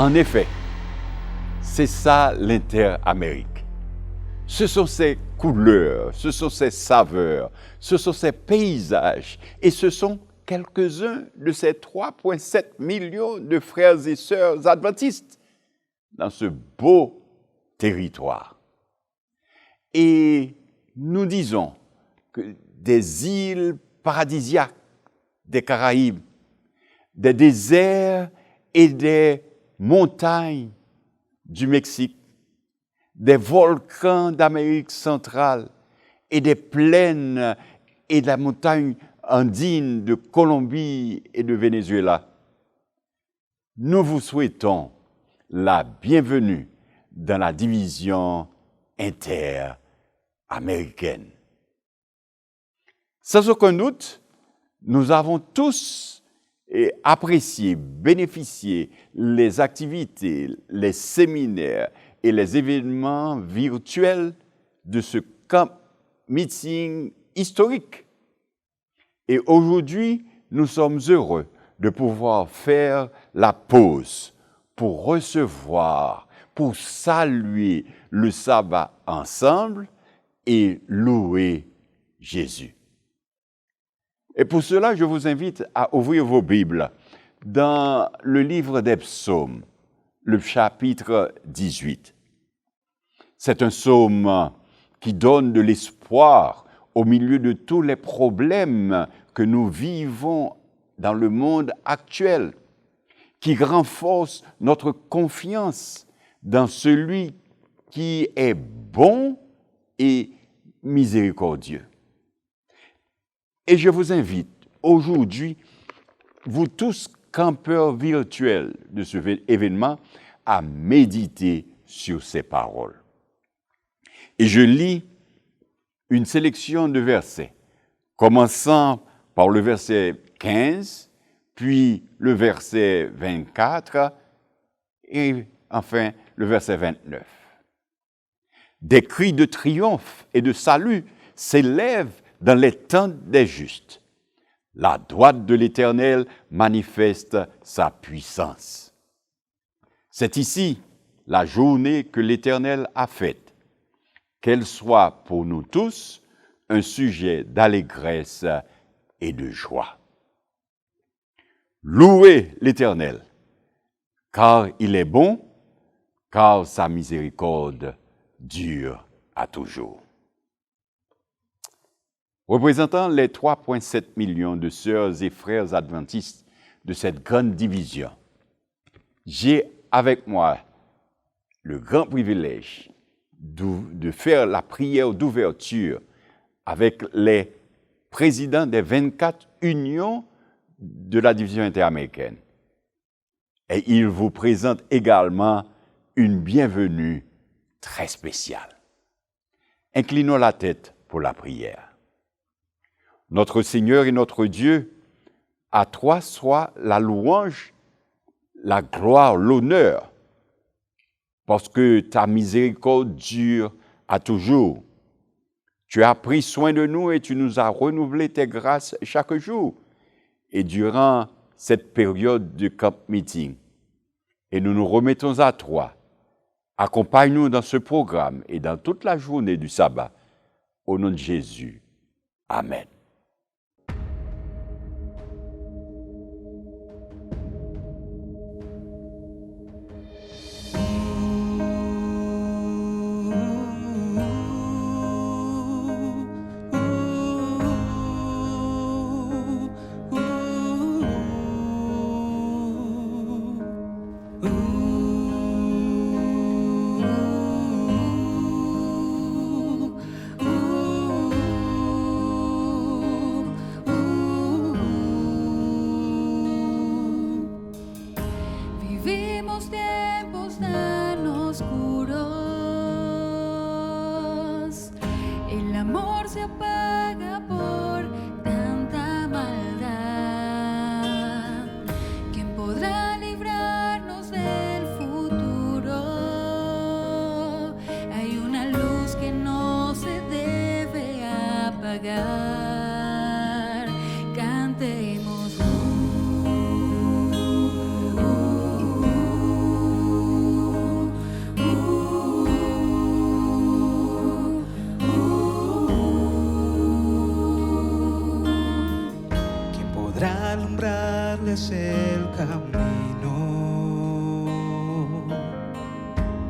En effet, c'est ça l'Interamérique. Ce sont ses couleurs, ce sont ses saveurs, ce sont ses paysages et ce sont quelques-uns de ces 3,7 millions de frères et sœurs adventistes dans ce beau territoire. Et nous disons que des îles paradisiaques des Caraïbes, des déserts et des montagnes du Mexique, des volcans d'Amérique centrale et des plaines et de la montagne andine de Colombie et de Venezuela. Nous vous souhaitons la bienvenue dans la division interaméricaine. Sans aucun doute, nous avons tous apprécié, bénéficié les activités, les séminaires et les événements virtuels de ce camp meeting historique. Et aujourd'hui, nous sommes heureux de pouvoir faire la pause pour recevoir, pour saluer le sabbat ensemble et louer Jésus. Et pour cela, je vous invite à ouvrir vos Bibles dans le livre des Psaumes, le chapitre 18. C'est un psaume qui donne de l'espoir au milieu de tous les problèmes que nous vivons dans le monde actuel, qui renforce notre confiance dans celui qui est bon et miséricordieux. Et je vous invite aujourd'hui, vous tous campeurs virtuels de ce événement, à méditer sur ces paroles. Et je lis une sélection de versets, commençant par le verset 15, puis le verset 24 et enfin le verset 29. Des cris de triomphe et de salut s'élèvent dans les tentes des justes. La droite de l'Éternel manifeste sa puissance. C'est ici la journée que l'Éternel a faite. Qu'elle soit pour nous tous un sujet d'allégresse et de joie. Louez l'Éternel, car il est bon, car sa miséricorde dure à toujours. Représentant les 3,7 millions de sœurs et frères adventistes de cette grande division, j'ai avec moi le grand privilège de faire la prière d'ouverture avec les présidents des 24 unions de la division interaméricaine. Et il vous présente également une bienvenue très spéciale. Inclinons la tête pour la prière. Notre Seigneur et notre Dieu, à toi soit la louange, la gloire, l'honneur, parce que ta miséricorde dure à toujours. Tu as pris soin de nous et tu nous as renouvelé tes grâces chaque jour. Et durant cette période de camp meeting, et nous nous remettons à toi. Accompagne-nous dans ce programme et dans toute la journée du sabbat. Au nom de Jésus. Amen. mostrarles el camino.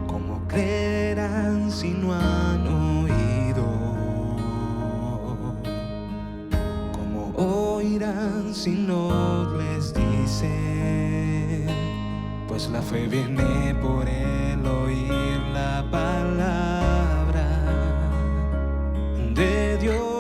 ¿Cómo creerán si no han oído? ¿Cómo oirán si no les dicen? Pues la fe viene por el oír la palabra de Dios.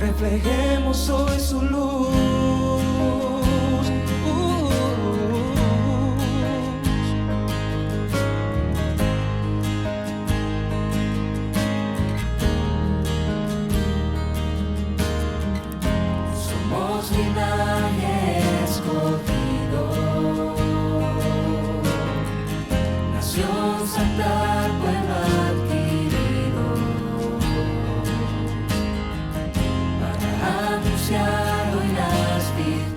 Reflejemos hoy su luz. Somos linaje escogido, nación santa, pueblo adquirido, anunciar hoy las virtudes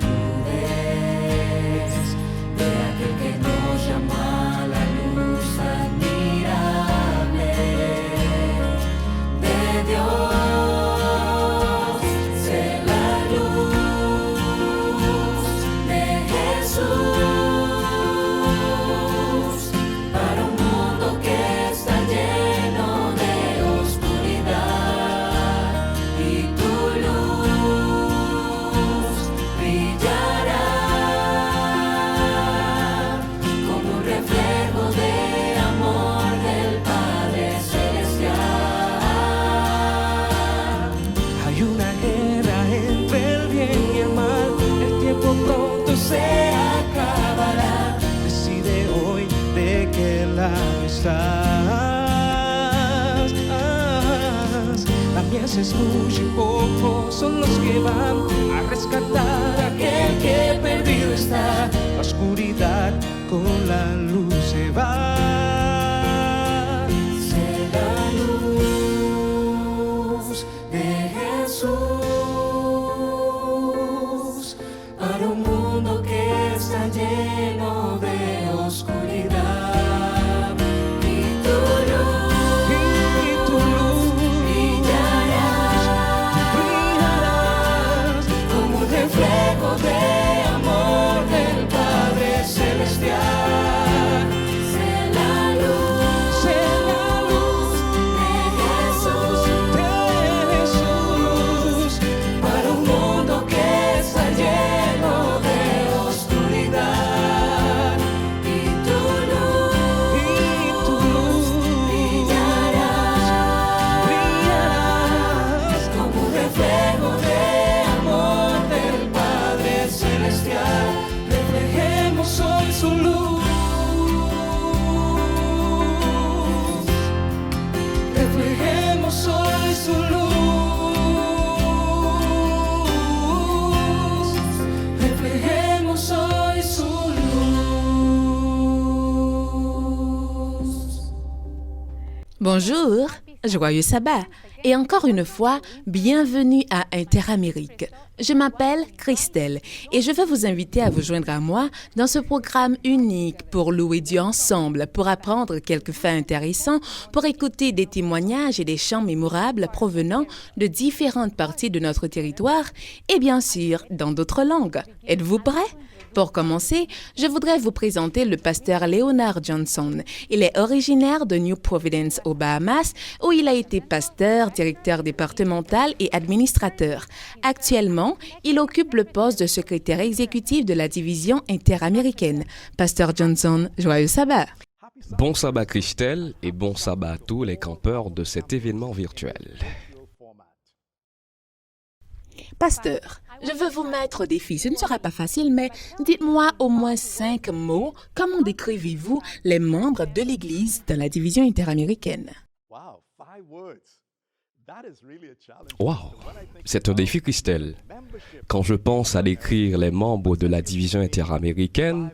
de aquel que nos llamó a la luz admirable de Dios. Sé la luz de Jesús para un mundo que está lleno de oscuridad, y tu luz brillará como un reflejo de amor del Padre Celestial. Hay una guerra entre el bien y el mal, el tiempo pronto se acabará. Decide hoy de qué lado estás. La mies es mucha y pocos son los que van a rescatar a aquel que perdido está. La oscuridad con la luz se va. Sé la luz de Jesús para un mundo que está lleno de oscuridad, y tu luz brillarás como un reflejo de amor del Padre Celestial. Sé la luz de Jesús para un mundo que está lleno de oscuridad, y tu luz brillarás como un reflejo de amor del Padre Celestial. Reflejemos hoy su luz. Reflejemos hoy su luz. Reflejemos hoy su luz. Bonjour, joyeux sabbat et encore une fois, bienvenue à Interamérique. Je m'appelle Christelle et je veux vous inviter à vous joindre à moi dans ce programme unique pour louer Dieu ensemble, pour apprendre quelques faits intéressants, pour écouter des témoignages et des chants mémorables provenant de différentes parties de notre territoire et bien sûr dans d'autres langues. Êtes-vous prêts? Pour commencer, je voudrais vous présenter le pasteur Leonard Johnson. Il est originaire de New Providence aux Bahamas, où il a été pasteur, directeur départemental et administrateur. Actuellement, il occupe le poste de secrétaire exécutif de la division interaméricaine. Pasteur Johnson, joyeux sabbat! Bon sabbat Christelle et bon sabbat à tous les campeurs de cet événement virtuel. Pasteur, je veux vous mettre au défi. Ce ne sera pas facile, mais dites-moi au moins 5 mots. Comment décrivez-vous les membres de l'Église dans la division interaméricaine? Wow, c'est un défi Christelle. Quand je pense à décrire les membres de la division interaméricaine,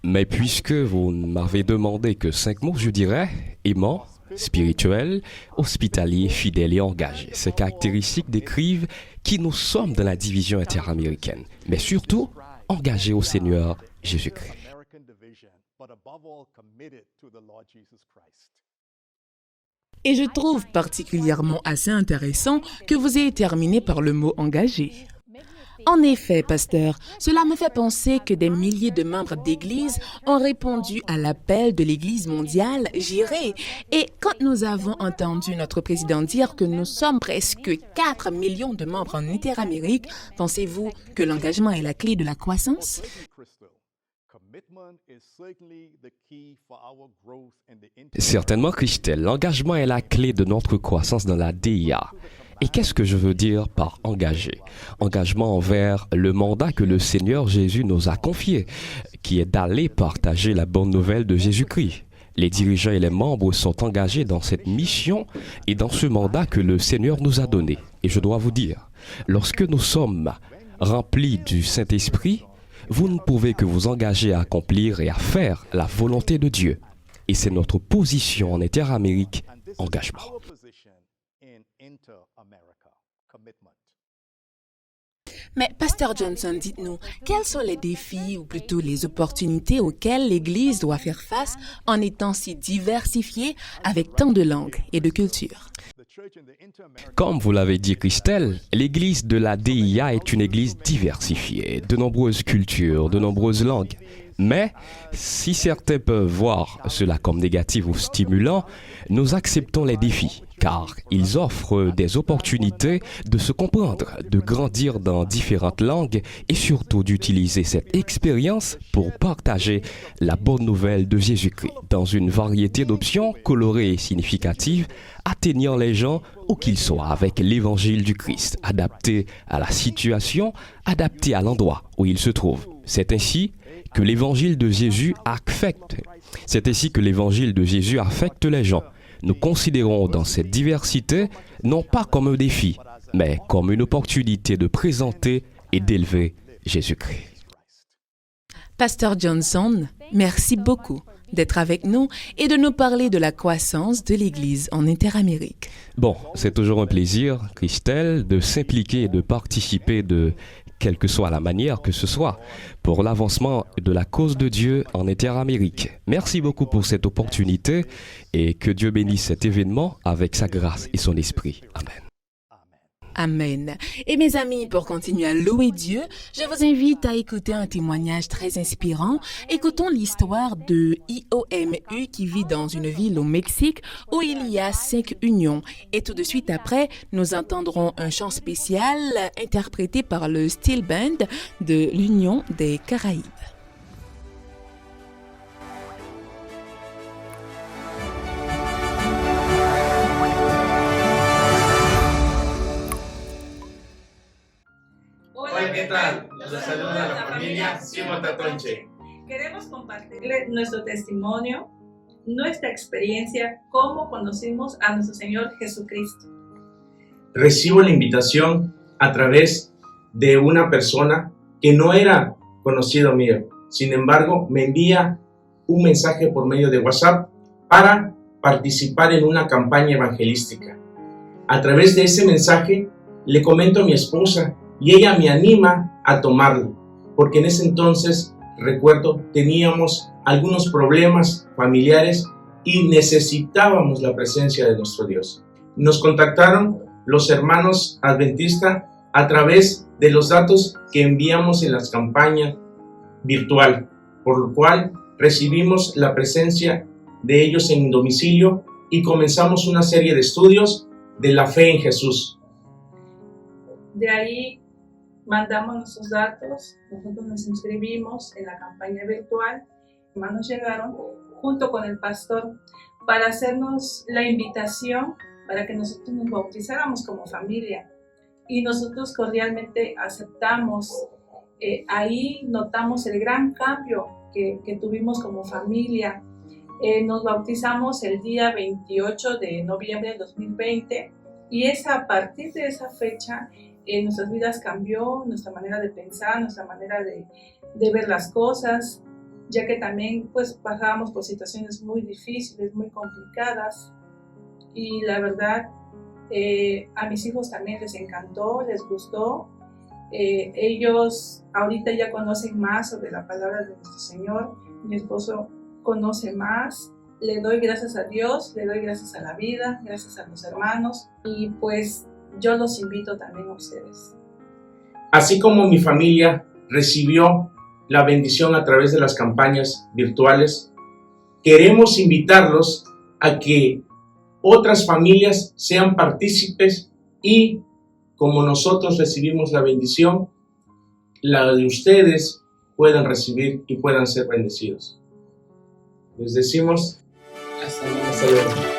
Mais puisque vous m'avez demandé que 5 mots, je dirais aimant, spirituel, hospitalier, fidèle et engagé. Ces caractéristiques décrivent qui nous sommes dans la division interaméricaine, mais surtout engagés au Seigneur Jésus-Christ. Et je trouve particulièrement assez intéressant que vous ayez terminé par le mot engagé. En effet, pasteur, cela me fait penser que des milliers de membres d'Église ont répondu à l'appel de l'Église mondiale, j'irai. Et quand nous avons entendu notre président dire que nous sommes presque 4 millions de membres en Interamérique, pensez-vous que l'engagement est la clé de la croissance? Certainement, Christelle, l'engagement est la clé de notre croissance dans la DIA. Et qu'est-ce que je veux dire par engagé? Engagement envers le mandat que le Seigneur Jésus nous a confié, qui est d'aller partager la bonne nouvelle de Jésus-Christ. Les dirigeants et les membres sont engagés dans cette mission et dans ce mandat que le Seigneur nous a donné. Et je dois vous dire, lorsque nous sommes remplis du Saint-Esprit, vous ne pouvez que vous engager à accomplir et à faire la volonté de Dieu. Et c'est notre position en Interamérique, engagement. Mais Pasteur Johnson, dites-nous, quels sont les défis ou plutôt les opportunités auxquelles l'Église doit faire face en étant si diversifiée avec tant de langues et de cultures? Comme vous l'avez dit, Christelle, l'Église de la DIA est une Église diversifiée, de nombreuses cultures, de nombreuses langues. Mais, si certains peuvent voir cela comme négatif ou stimulant, nous acceptons les défis, car ils offrent des opportunités de se comprendre, de grandir dans différentes langues et surtout d'utiliser cette expérience pour partager la bonne nouvelle de Jésus-Christ dans une variété d'options colorées et significatives, atteignant les gens où qu'ils soient avec l'évangile du Christ, adapté à la situation, adapté à l'endroit où ils se trouvent. C'est ainsi que l'évangile de Jésus affecte. C'est ainsi que l'évangile de Jésus affecte les gens. Nous considérons dans cette diversité non pas comme un défi, mais comme une opportunité de présenter et d'élever Jésus-Christ. Pasteur Johnson, merci beaucoup d'être avec nous et de nous parler de la croissance de l'Église en Interamérique. Bon, c'est toujours un plaisir, Christelle, de s'impliquer et de participer de quelle que soit la manière que ce soit, pour l'avancement de la cause de Dieu en Interamérique. Merci beaucoup pour cette opportunité et que Dieu bénisse cet événement avec sa grâce et son esprit. Amen. Amen. Et mes amis, pour continuer à louer Dieu, je vous invite à écouter un témoignage très inspirant. Écoutons l'histoire de IOMU qui vit dans une ville au Mexique où il y a 5 unions. Et tout de suite après, nous entendrons un chant spécial interprété par le Steel Band de l'Union des Caraïbes. Hola, ¿qué tal? Los saluda la familia Simón Tatonche. Queremos compartirle nuestro testimonio, nuestra experiencia, cómo conocimos a nuestro Señor Jesucristo. Recibo la invitación a través de una persona que no era conocido mío. Sin embargo, me envía un mensaje por medio de WhatsApp para participar en una campaña evangelística. A través de ese mensaje le comento a mi esposa y ella me anima a tomarlo, porque en ese entonces, recuerdo, teníamos algunos problemas familiares y necesitábamos la presencia de nuestro Dios. Nos contactaron los hermanos adventistas a través de los datos que enviamos en las campañas virtual, por lo cual recibimos la presencia de ellos en domicilio y comenzamos una serie de estudios de la fe en Jesús. De ahí mandamos nuestros datos, nosotros nos inscribimos en la campaña virtual, hermanos llegaron junto con el pastor para hacernos la invitación para que nosotros nos bautizáramos como familia y nosotros cordialmente aceptamos. Ahí notamos el gran cambio que tuvimos como familia. Nos bautizamos el día 28 de noviembre de 2020 y a partir de esa fecha nuestras vidas cambió, nuestra manera de pensar, nuestra manera de ver las cosas. ya que también pues pasábamos por situaciones muy difíciles, muy complicadas, y la verdad a mis hijos también les encantó, les gustó. Ellos ahorita ya conocen más sobre la palabra de nuestro Señor. Mi esposo conoce más. Le doy gracias a Dios, le doy gracias a la vida, gracias a los hermanos, y pues yo los invito también a ustedes. Así como mi familia recibió la bendición a través de las campañas virtuales, queremos invitarlos a que otras familias sean partícipes y, como nosotros recibimos la bendición, la de ustedes puedan recibir y puedan ser bendecidos. Les decimos hasta luego.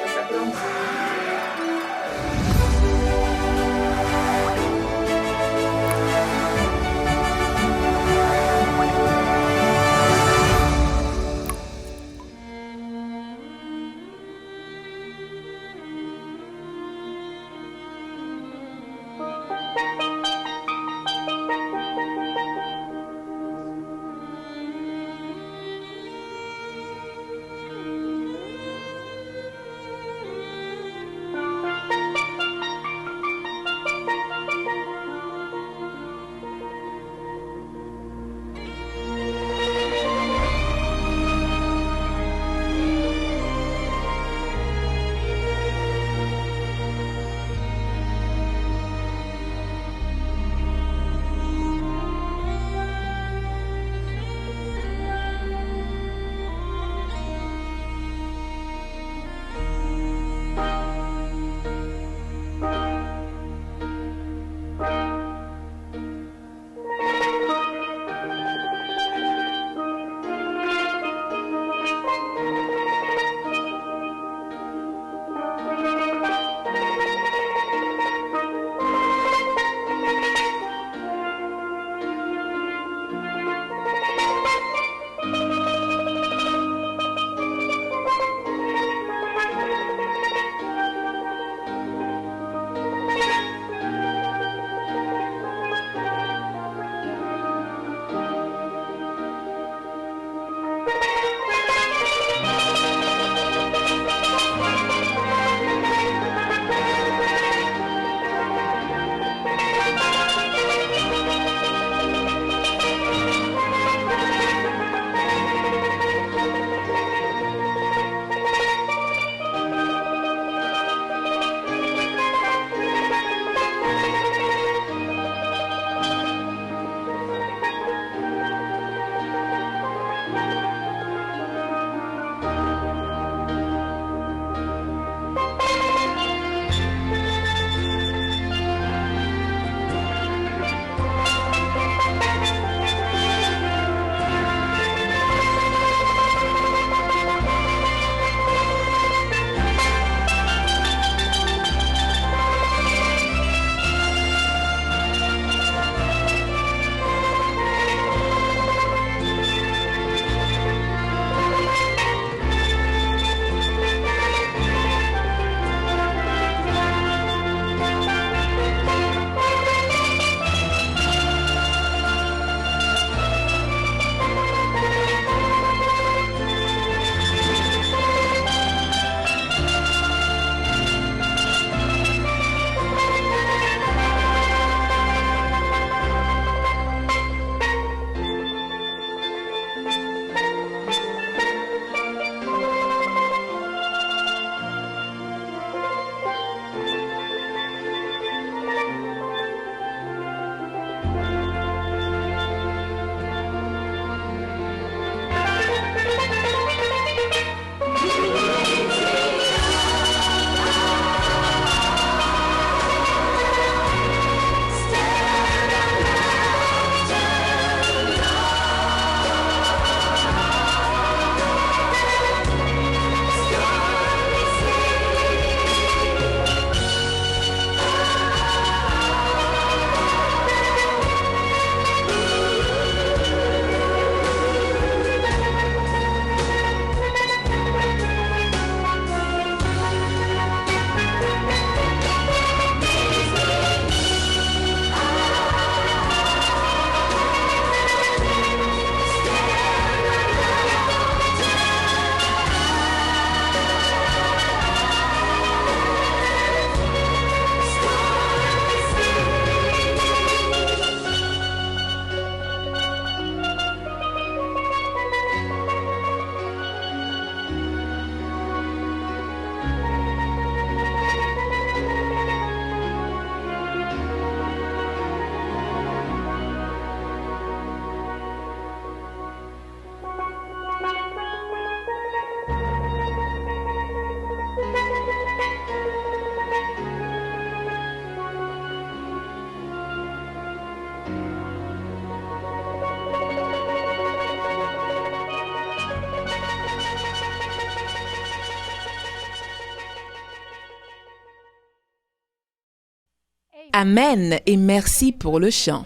Amen et merci pour le chant.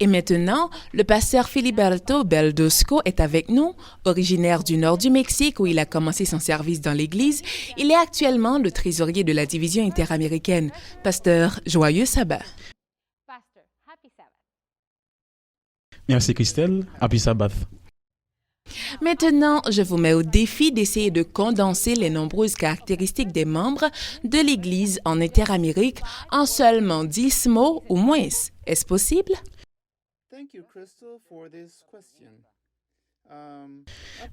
Et maintenant, le pasteur Filiberto Beldosco est avec nous, originaire du nord du Mexique où il a commencé son service dans l'Église. Il est actuellement le trésorier de la division interaméricaine. Pasteur, joyeux sabbat. Merci Christelle, happy Sabbath. Maintenant, je vous mets au défi d'essayer de condenser les nombreuses caractéristiques des membres de l'Église en Interamérique en seulement 10 mots ou moins. Est-ce possible?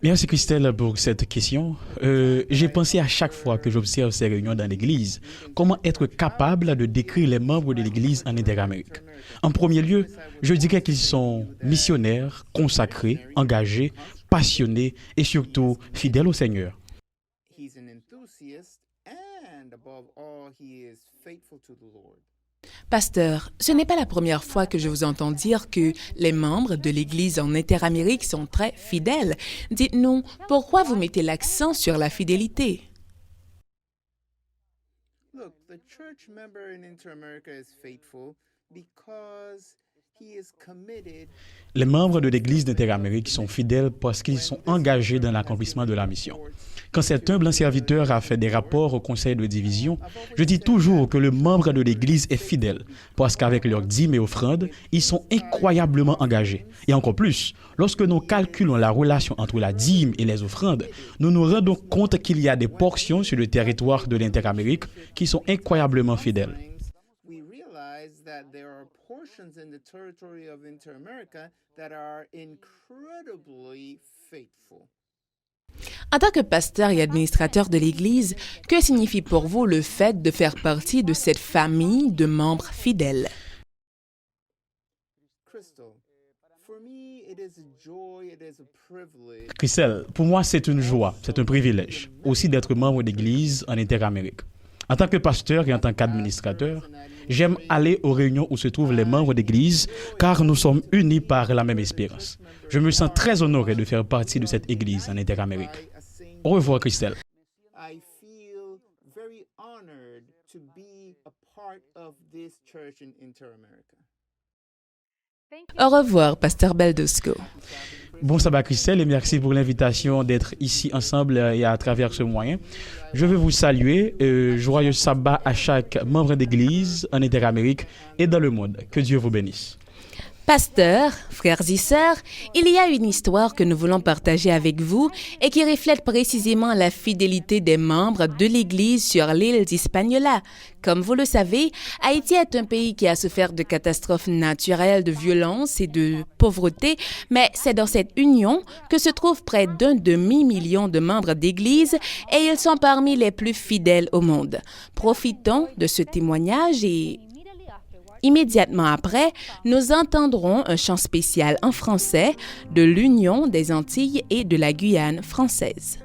Merci Christelle pour cette question. J'ai pensé à chaque fois que j'observe ces réunions dans l'Église, comment être capable de décrire les membres de l'Église en Interamérique. En premier lieu, je dirais qu'ils sont missionnaires, consacrés, engagés, passionnés et surtout fidèles au Seigneur. Pasteur, ce n'est pas la première fois que je vous entends dire que les membres de l'Église en Interamérique sont très fidèles. Dites-nous, pourquoi vous mettez l'accent sur la fidélité? Look, the church member in Interamerica is faithful because he is committed. Les membres de l'Église d'Interamérique sont fidèles parce qu'ils sont engagés dans l'accomplissement de la mission. Quand cet humble serviteur a fait des rapports au conseil de division, je dis toujours que le membre de l'Église est fidèle parce qu'avec leurs dîmes et offrandes, ils sont incroyablement engagés. Et encore plus, lorsque nous calculons la relation entre la dîme et les offrandes, nous nous rendons compte qu'il y a des portions sur le territoire de l'Interamérique qui sont incroyablement fidèles. We realize that there are portions in the territory of Interamerica that are incredibly faithful. En tant que pasteur et administrateur de l'Église, que signifie pour vous le fait de faire partie de cette famille de membres fidèles? Christelle, pour moi, c'est une joie, c'est un privilège aussi d'être membre d'Église en Interamérique. En tant que pasteur et en tant qu'administrateur, j'aime aller aux réunions où se trouvent les membres d'Église car nous sommes unis par la même espérance. Je me sens très honoré de faire partie de cette Église en Interamérique. Au revoir, Christelle. I feel very honored to be a part of this church in Interamerica. Au revoir, pasteur Beldosco. Bon sabbat Christelle et merci pour l'invitation d'être ici ensemble et à travers ce moyen. Je veux vous saluer. Joyeux sabbat à chaque membre d'église en Interamérique et dans le monde. Que Dieu vous bénisse. Pasteur, frères et sœurs, il y a une histoire que nous voulons partager avec vous et qui reflète précisément la fidélité des membres de l'Église sur l'île d'Hispaniola. Comme vous le savez, Haïti est un pays qui a souffert de catastrophes naturelles, de violence et de pauvreté, mais c'est dans cette union que se trouvent près d'un demi-million de membres d'Église et ils sont parmi les plus fidèles au monde. Profitons de ce témoignage et immédiatement après, nous entendrons un chant spécial en français de l'Union des Antilles et de la Guyane française.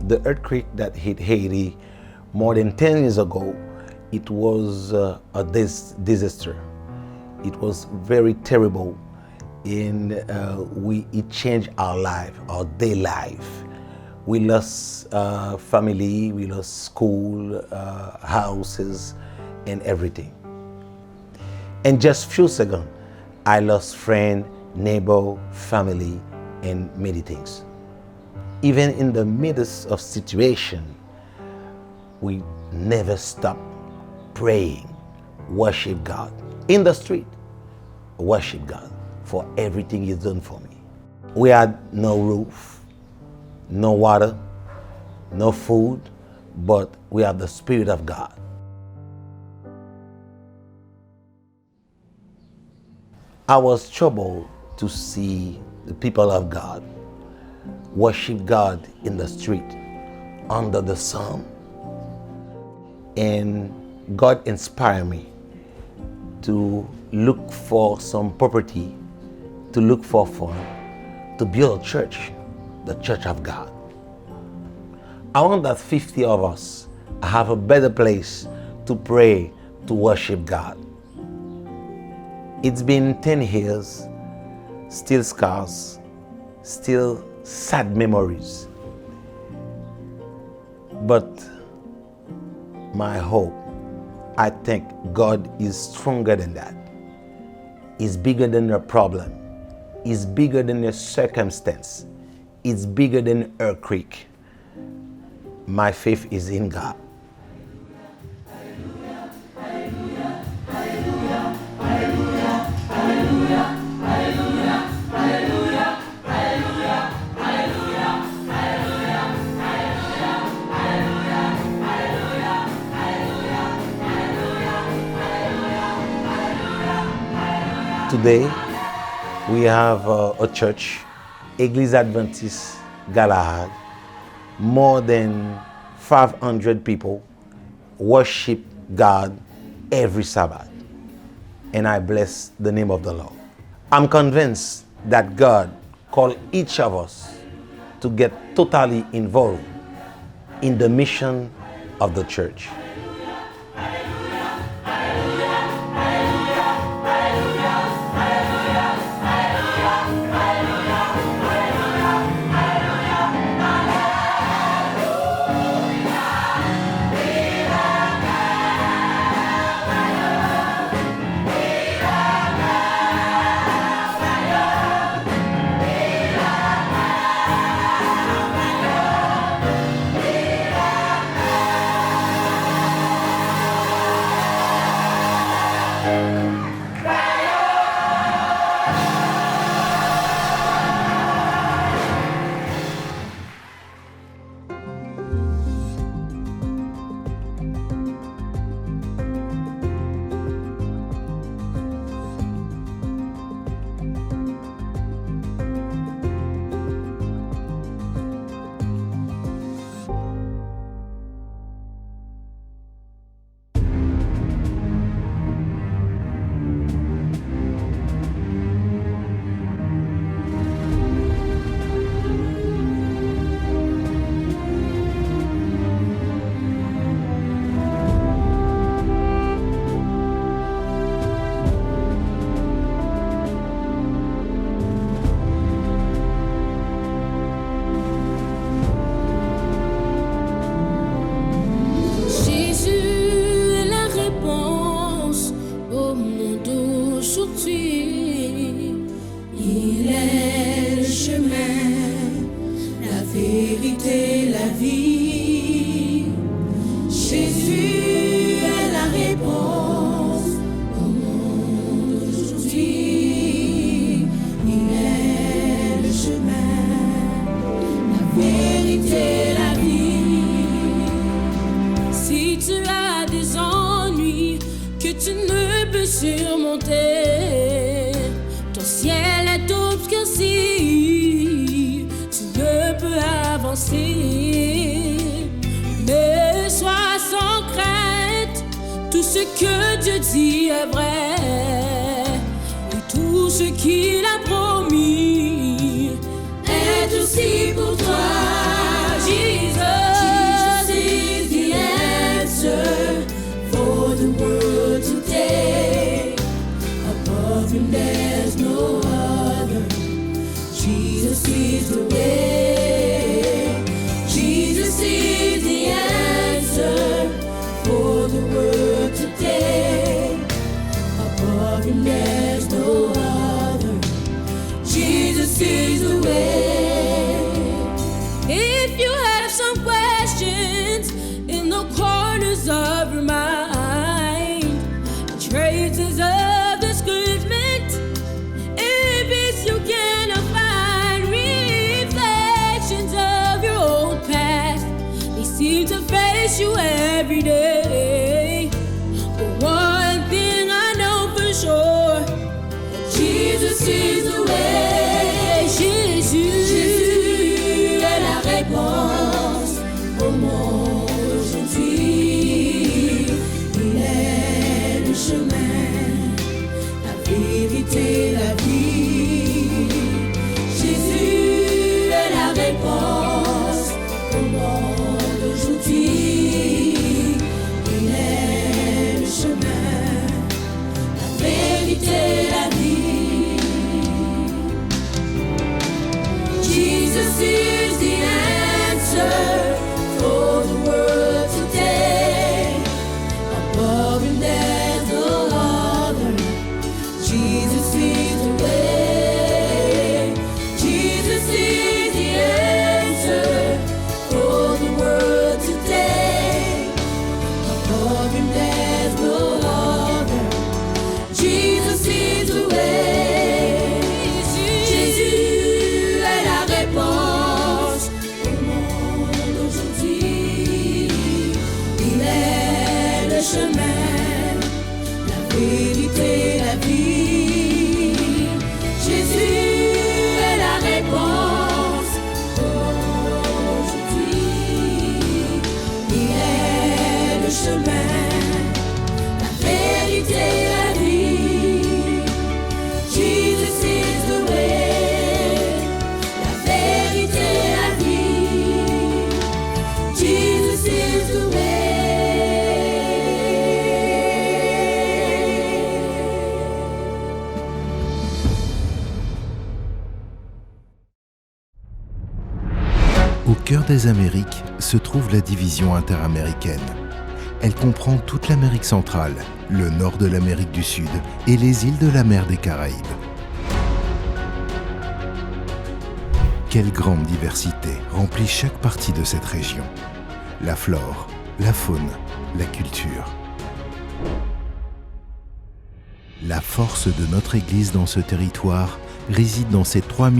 The earthquake that hit Haiti more than 10 years ago, it was a disaster. It was very terrible, and it changed our life, our day life. We lost family, we lost school, houses, and everything. In just few seconds, I lost friend, neighbor, family, and many things. Even in the midst of situation, we never stop praying, worship God. In the street, worship God for everything He's done for me. We had no roof, no water, no food, but we have the Spirit of God. I was troubled to see the people of God worship God in the street, under the sun. And God inspired me to look for some property, to look for fun, to build a church, the Church of God. I want that 50 of us have a better place to pray, to worship God. It's been 10 years, still scars, still sad memories. But my hope, I think God is stronger than that. He's bigger than your problem. He's bigger than your circumstance. It's bigger than earthquake. My faith is in God. Today, we have a church, Église Adventiste Galahad. More than 500 people worship God every Sabbath. And I bless the name of the Lord. I'm convinced that God called each of us to get totally involved in the mission of the church. Surmonter, ton ciel est obscurci, tu ne peux avancer. Mais sois sans crainte, tout ce que Dieu dit est vrai, et tout ce qu'il a promis est aussi pour toi. Jesus is the answer for the world today. Above him there's no other. Jesus is the way. Jesus is the answer for the world today. Above him there's no other. Jesus is the way. If you have some questions in the corners of your mind, traces of discouragement, if it's you cannot find reflections of your old past, they seem to face you every day. But one thing I know for sure, Jesus is the way. Jésus est la réponse au monde aujourd'hui. Il est le chemin, la vérité, la vie. Jésus est la réponse au monde Au cœur des Amériques se trouve la division interaméricaine. Elle comprend toute l'Amérique centrale, le nord de l'Amérique du Sud et les îles de la mer des Caraïbes. Quelle grande diversité remplit chaque partie de cette région. La flore, la faune, la culture. La force de notre Église dans ce territoire réside dans ses 3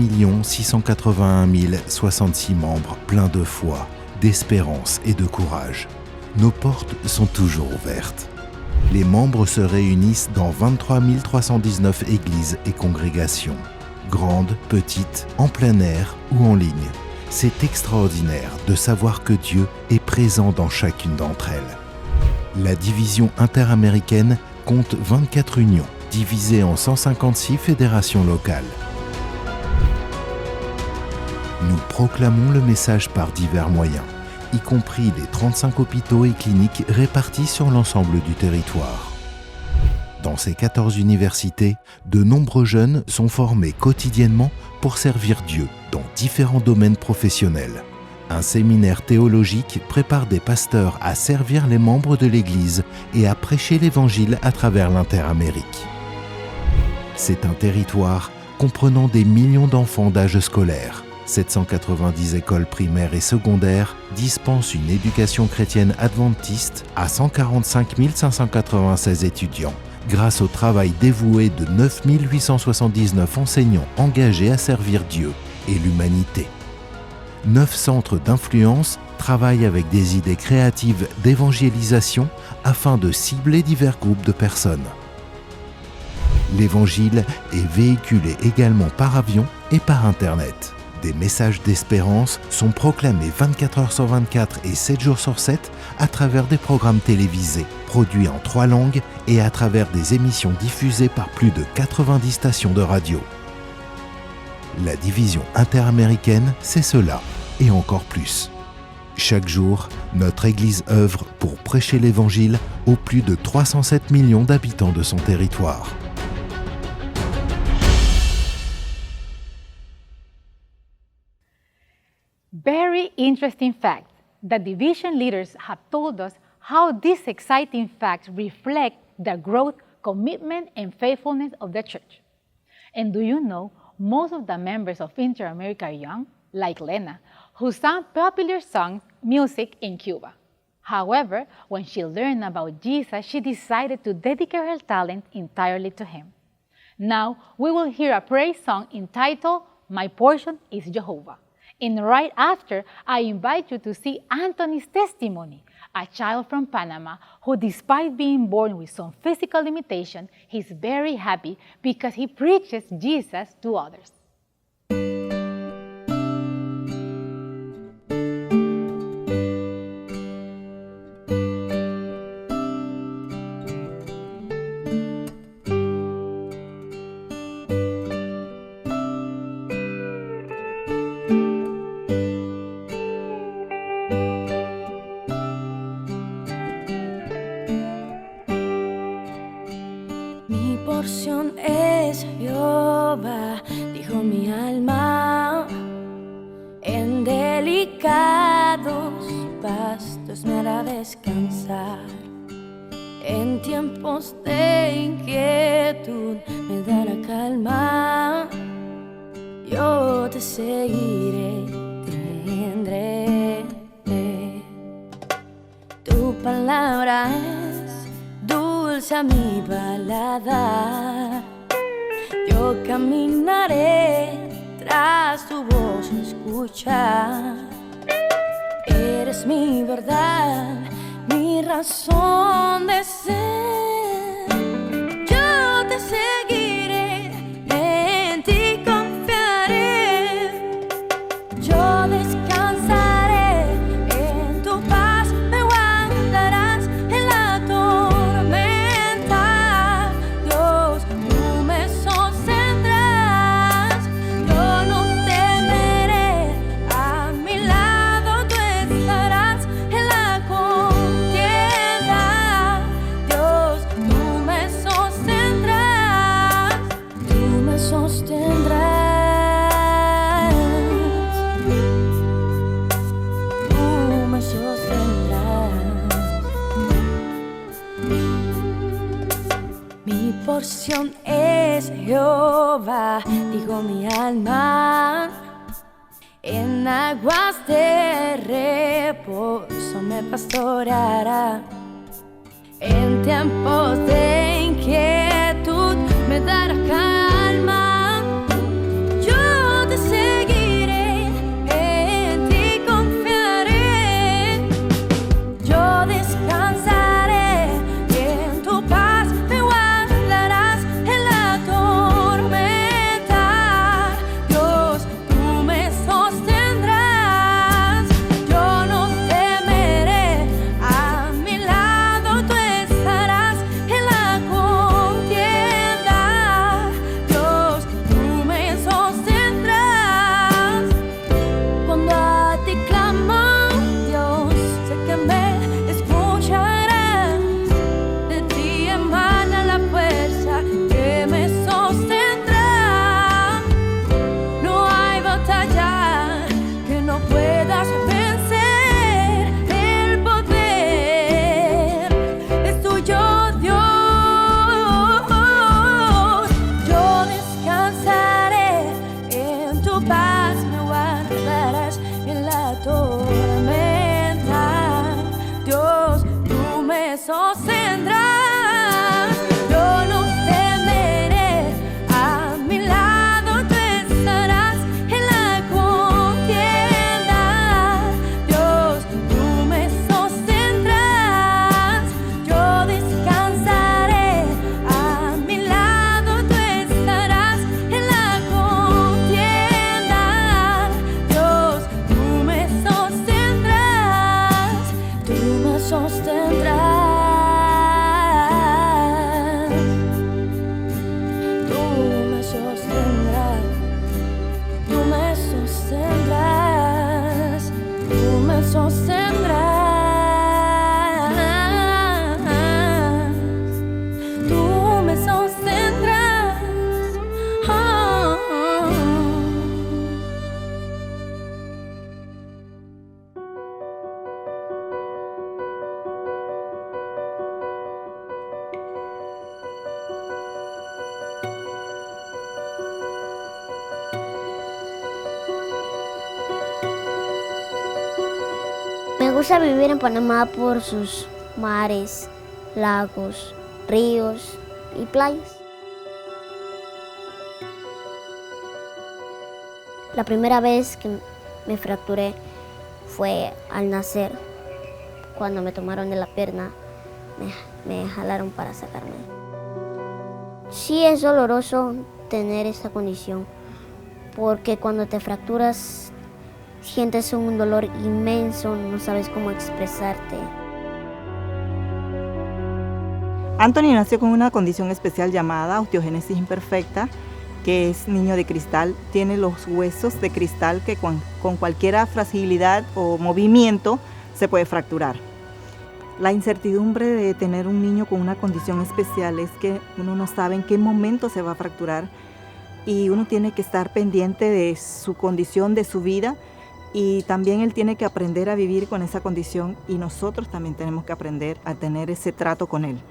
681 066 membres pleins de foi, d'espérance et de courage. Nos portes sont toujours ouvertes. Les membres se réunissent dans 23 319 églises et congrégations, grandes, petites, en plein air ou en ligne. C'est extraordinaire de savoir que Dieu est présent dans chacune d'entre elles. La division interaméricaine compte 24 unions, divisées en 156 fédérations locales. Nous proclamons le message par divers moyens, y compris les 35 hôpitaux et cliniques répartis sur l'ensemble du territoire. Dans ces 14 universités, de nombreux jeunes sont formés quotidiennement pour servir Dieu dans différents domaines professionnels. Un séminaire théologique prépare des pasteurs à servir les membres de l'Église et à prêcher l'Évangile à travers l'Interamérique. C'est un territoire comprenant des millions d'enfants d'âge scolaire. 790 écoles primaires et secondaires dispensent une éducation chrétienne adventiste à 145 596 étudiants, grâce au travail dévoué de 9 879 enseignants engagés à servir Dieu et l'humanité. 9 centres d'influence travaillent avec des idées créatives d'évangélisation afin de cibler divers groupes de personnes. L'Évangile est véhiculé également par avion et par Internet. Des messages d'espérance sont proclamés 24 heures sur 24 et 7 jours sur 7 à travers des programmes télévisés, produits en 3 langues et à travers des émissions diffusées par plus de 90 stations de radio. La division interaméricaine, c'est cela, et encore plus. Chaque jour, notre Église œuvre pour prêcher l'Évangile aux plus de 307 millions d'habitants de son territoire. Very interesting fact. The division leaders have told us how these exciting facts reflect the growth, commitment, and faithfulness of the church. And do you know, most of the members of Inter-America are young, like Lena, who sang popular songs, music in Cuba. However, when she learned about Jesus, she decided to dedicate her talent entirely to him. Now, we will hear a praise song entitled, My Portion is Jehovah. And right after, I invite you to see Anthony's testimony, a child from Panama who, despite being born with some physical limitation, he's very happy because he preaches Jesus to others. Porción es Jehová, dijo mi alma, en delicados pastos me hará descansar, en tiempos de inquietud me dará calma, yo te seguiré, tendré, tu palabra es dulce a mi paladar, yo caminaré tras tu voz escuchar. Eres mi verdad, mi razón de ser. Yo te seguiré, en ti confiaré. Yo descansaré, en tu paz me guardarás en la tormenta. Dios, tú me sostendrás. Yo no temeré, a mi lado tú estarás en la contienda. Dios, Jehová, dijo mi alma, en aguas de reposo me pastoreará. En tiempos de inquietud me dará calma. Yo te seguiré, en ti confiaré. Yo descansaré, en tu paz me guardarás en la tormenta. Dios, tú me sostendrás. Yo no temeré, a mi lado tú estarás en la contienda. Dios, tú me sostendrás. Cuando a ti clamo, Dios, sé que me escucharás. De ti emana la fuerza que me sostendrá. No hay batalla que no puedas vencer. El poder es tuyo, Dios. Yo descansaré, en tu paz me guardarás en la tormenta. Dios, tú me sostendrás. Yo no temeré, a mi lado tú estarás en la contienda. Dios, tú me sostendrás. Yo descansaré, a mi lado tú estarás en la contienda. Dios, tú me sostendrás. Tú me sostendrás. Tú me sostendrás. Tú me sostendrás. Tú me sostendrás. Tú me sostendrás. Ah. Me gusta vivir en Panamá por sus mares, lagos, ríos y playas. La primera vez que me fracturé fue al nacer. Cuando me tomaron de la pierna, me jalaron para sacarme. Sí es doloroso tener esta condición, porque cuando te fracturas sientes un dolor inmenso, no sabes cómo expresarte. Anthony nació con una condición especial llamada osteogénesis imperfecta, que es niño de cristal. Tiene los huesos de cristal que con cualquier fragilidad o movimiento se puede fracturar. La incertidumbre de tener un niño con una condición especial es que uno no sabe en qué momento se va a fracturar y uno tiene que estar pendiente de su condición, de su vida, y también él tiene que aprender a vivir con esa condición y nosotros también tenemos que aprender a tener ese trato con él.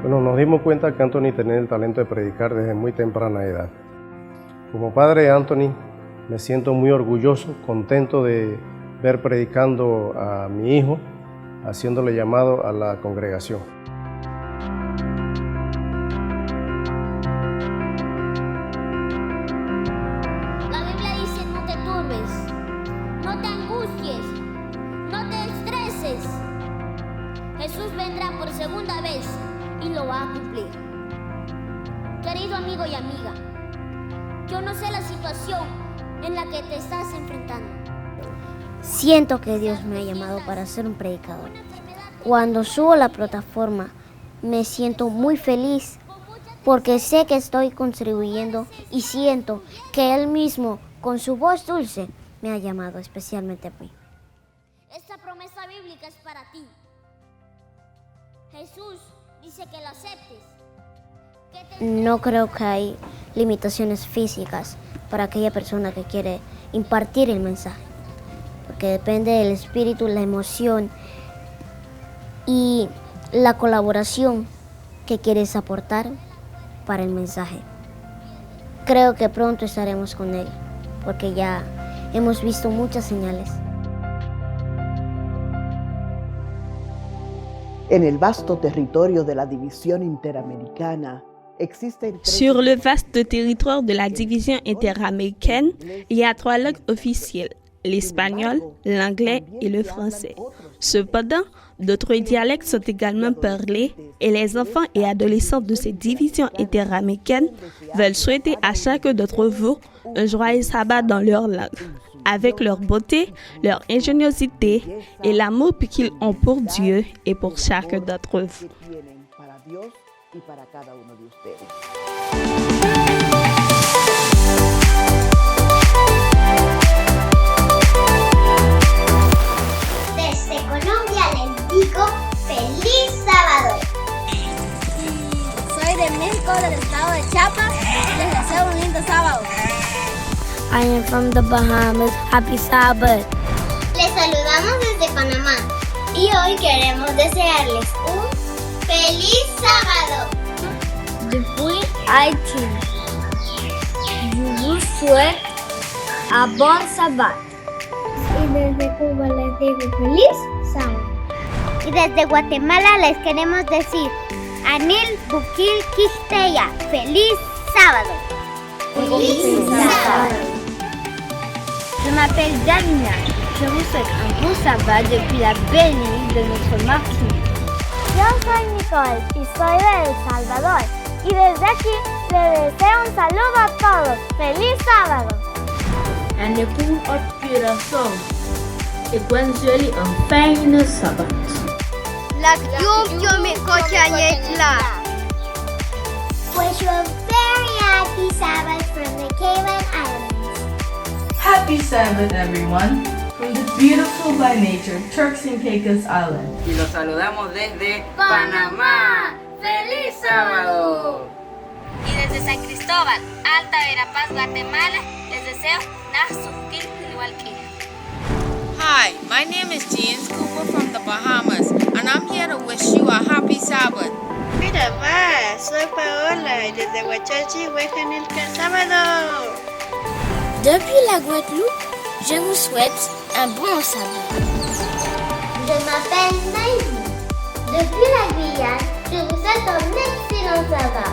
Bueno, nos dimos cuenta que Anthony tenía el talento de predicar desde muy temprana edad. Como padre de Anthony, me siento muy orgulloso, contento de ver predicando a mi hijo, haciéndole llamado a la congregación. La Biblia dice: no te turbes, no te angusties, no te estreses. Jesús vendrá por segunda vez y lo va a cumplir. Querido amigo y amiga, yo no sé la situación en la que te estás enfrentando. Siento que Dios me ha llamado para ser un predicador. Cuando subo a la plataforma, me siento muy feliz porque sé que estoy contribuyendo y siento que Él mismo, con su voz dulce, me ha llamado especialmente a mí. Esta promesa bíblica es para ti. Jesús dice que la aceptes, No creo que hay limitaciones físicas para aquella persona que quiere impartir el mensaje, porque depende del espíritu, la emoción y la colaboración que quieres aportar para el mensaje. Creo que pronto estaremos con él, porque ya hemos visto muchas señales. En el vasto territorio de la división interamericana, sur le vaste territoire de la division interaméricaine, il y a 3 langues officielles, l'espagnol, l'anglais et le français. Cependant, d'autres dialectes sont également parlés et les enfants et adolescents de ces divisions interaméricaines veulent souhaiter à chacun d'entre vous un joyeux sabbat dans leur langue. Avec leur beauté, leur ingéniosité et l'amour qu'ils ont pour Dieu et pour chacun d'entre vous. Y para cada uno de ustedes. Desde Colombia les digo feliz sábado. Soy de México, del estado de Chiapas, y les deseo un lindo sábado. I am from the Bahamas. Happy Sabbath. Les saludamos desde Panamá y hoy queremos desearles un ¡feliz sábado! Depuis Haïti, je vous souhaite un bon sabbat. Y desde Cuba les digo feliz sábado. Y desde Guatemala les queremos decir Anil Bukil Quisteya, feliz sábado. Feliz sábado. Je m'appelle Damina. Je vous souhaite un bon sabbat depuis la belle île de notre Martinique. Yo soy Nicole y soy de El Salvador y desde aquí les deseo un saludo a todos. ¡Feliz sábado! En époux aspiration et Gwenzueli un fijn sabbat. La yo me cochañetla. Wish you a very happy Sabbath from the Cayman Islands. Happy Sabbath, everyone. From the beautiful by nature Turks and Caicos Island. Y los saludamos desde Panamá. ¡Feliz sábado! Y desde San Cristóbal, Alta Verapaz, Guatemala, les deseo Nahsukil Iliwalki. Hi, my name is James Cooper from the Bahamas, and I'm here to wish you a happy Sabbath. Mira, va, soy Paola y desde Huachachi, Huejanilca, sábado. Depuis la Guadeloupe, je vous souhaite un bon sabbat. Je m'appelle Naïm. Depuis la Guyane, je vous souhaite un excellent sabbat.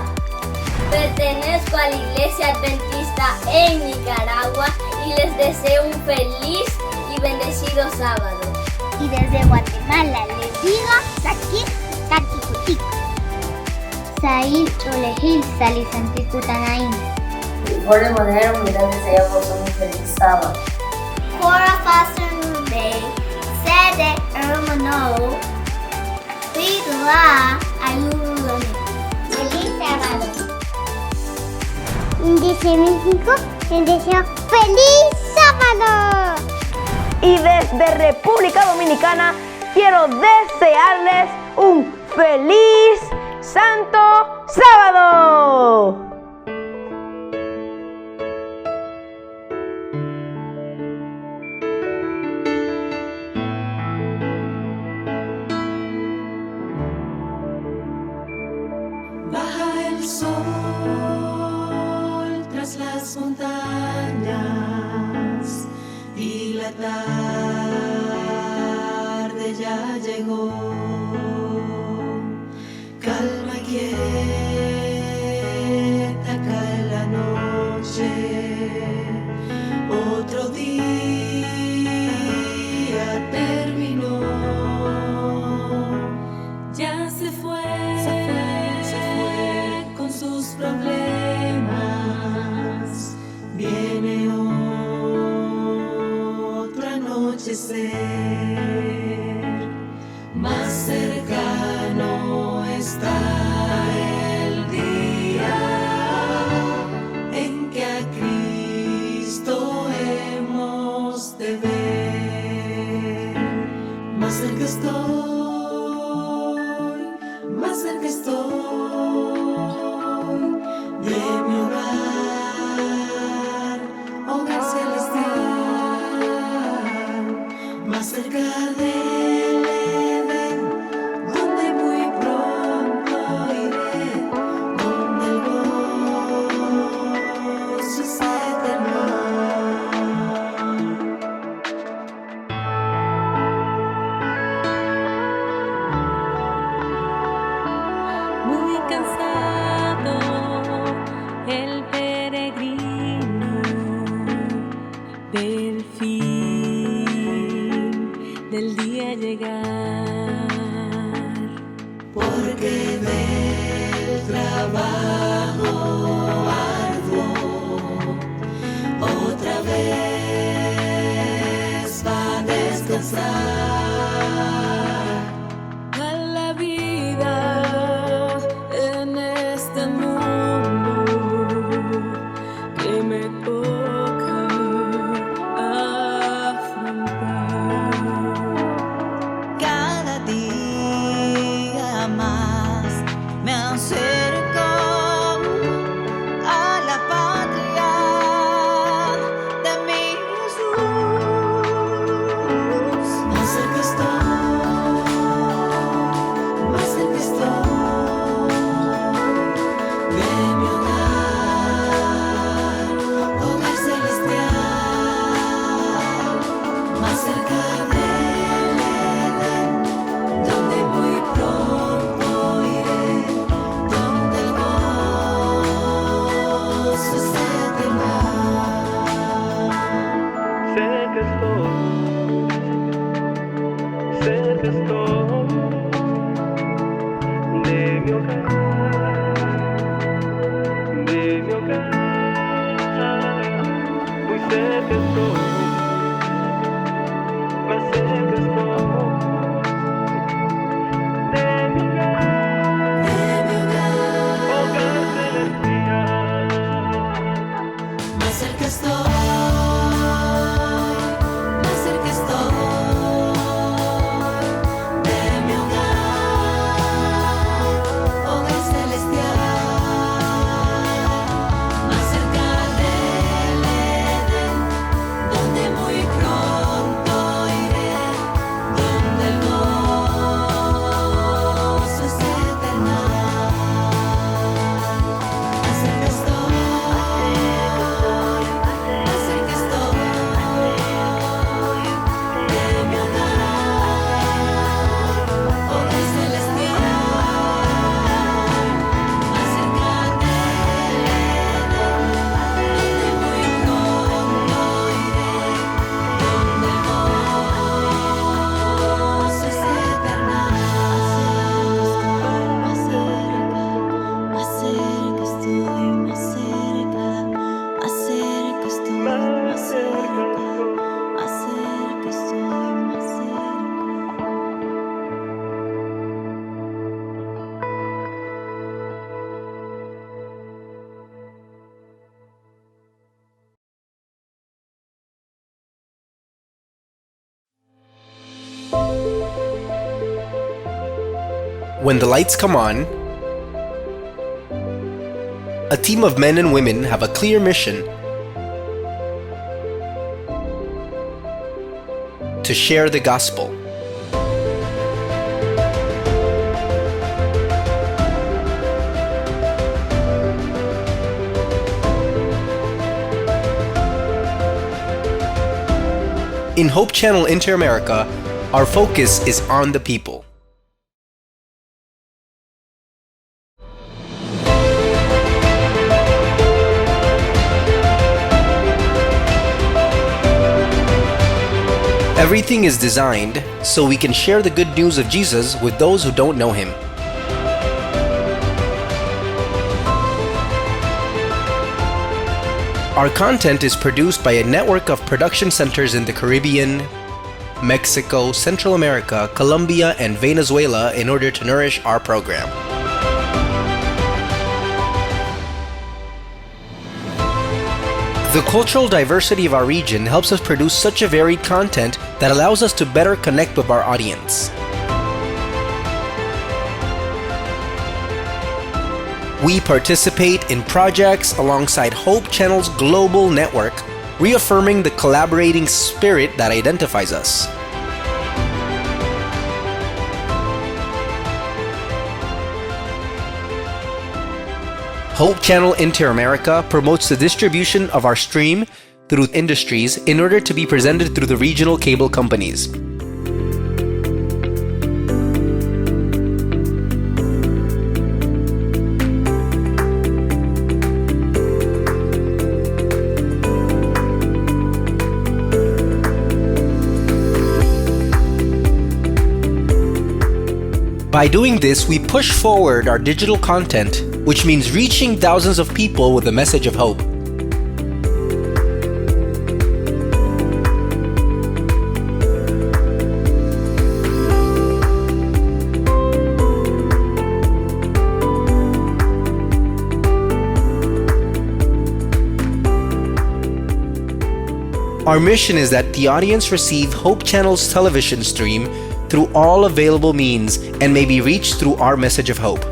Pertenezco a la Iglesia Adventista en Nicaragua y les deseo un feliz y bendecido sábado. Y desde Guatemala les digo Sakir Kakikutik. Said Olejil Salisantikutanaim. Por de manera humilde deseamos un feliz sábado. Cora Foster Nube, Sede Hermano, Pidua Ayurulone. Feliz sábado. Desde México, les deseo feliz sábado. Y desde República Dominicana, quiero desearles un feliz Santo Sábado. Baja el sol tras las montañas y la tarde ya llegó. Calma y quieta cae la noche. Otro día terminó. Ya se fue con sus problemas. Viene otro anochecer. Más cercano está el día en que a Cristo hemos de ver. Más cerca estoy, más cerca estoy. más cerca del Edén, donde muy pronto iré, donde el gozo es eterno. Muy cansado el peregrino del fin del día llegar, porque del trabajo arduo otra vez va a descansar. A la vida en este mundo que me toca afrontar. Cada día más me acerco a la patria de mi Jesús. Más cerca estoy, más cerca estoy de mi hogar, hogar celestial, más cerca del Edén, donde muy pronto iré, donde el gozo es eterno. Cerca estoy de mi hogar, muy cerca estoy, más cerca estoy de mi hogar, hogar celestial. Más cerca estoy, más cerca estoy de mi hogar, hogar celestial, más cerca del Edén, donde muy pronto iré, donde el gozo es eterno. Más cerca estoy, más cerca estoy de mi hogar, hogar celestial, más cerca del Edén, donde muy pronto iré, donde el gozo es eterno. Más cerca estoy, más cerca, más cerca estoy, más cerca, más cerca estoy, más cerca. When the lights come on, a team of men and women have a clear mission: to share the gospel. In Hope Channel Inter-America, our focus is on the people. Everything is designed so we can share the good news of Jesus with those who don't know him. Our content is produced by a network of production centers in the Caribbean, Mexico, Central America, Colombia, and Venezuela in order to nourish our program. The cultural diversity of our region helps us produce such a varied content that allows us to better connect with our audience. We participate in projects alongside Hope Channel's global network, reaffirming the collaborating spirit that identifies us. Hope Channel Inter-America promotes the distribution of our stream through industries in order to be presented through the regional cable companies. By doing this, we push forward our digital content, which means reaching thousands of people with a message of hope. Our mission is that the audience receive Hope Channel's television stream through all available means and may be reached through our message of hope.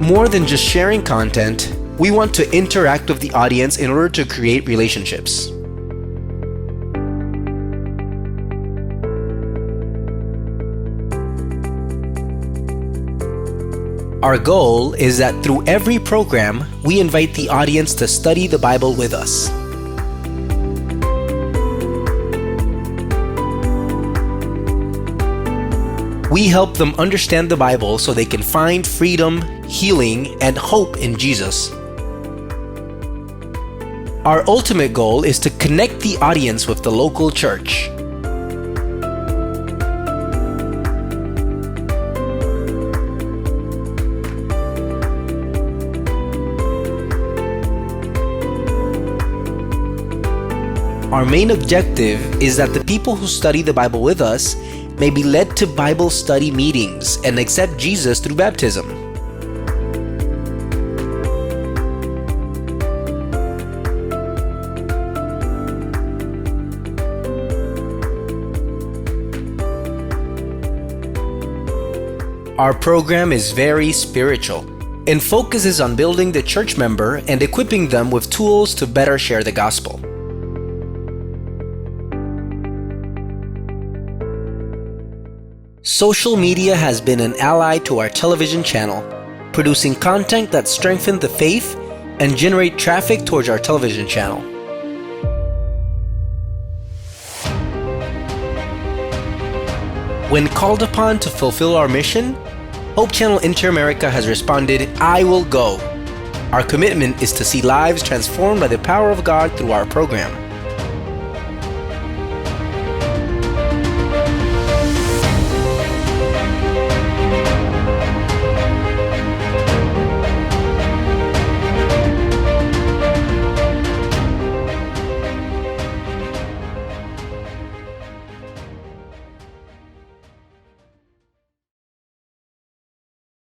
More than just sharing content, we want to interact with the audience in order to create relationships. Our goal is that through every program, we invite the audience to study the Bible with us. We help them understand the Bible so they can find freedom, healing, and hope in Jesus. Our ultimate goal is to connect the audience with the local church. Our main objective is that the people who study the Bible with us may be led to Bible study meetings and accept Jesus through baptism. Our program is very spiritual and focuses on building the church member and equipping them with tools to better share the gospel. Social media has been an ally to our television channel, producing content that strengthens the faith and generate traffic towards our television channel. When called upon to fulfill our mission, Hope Channel Inter-America has responded, "I will go." Our commitment is to see lives transformed by the power of God through our program.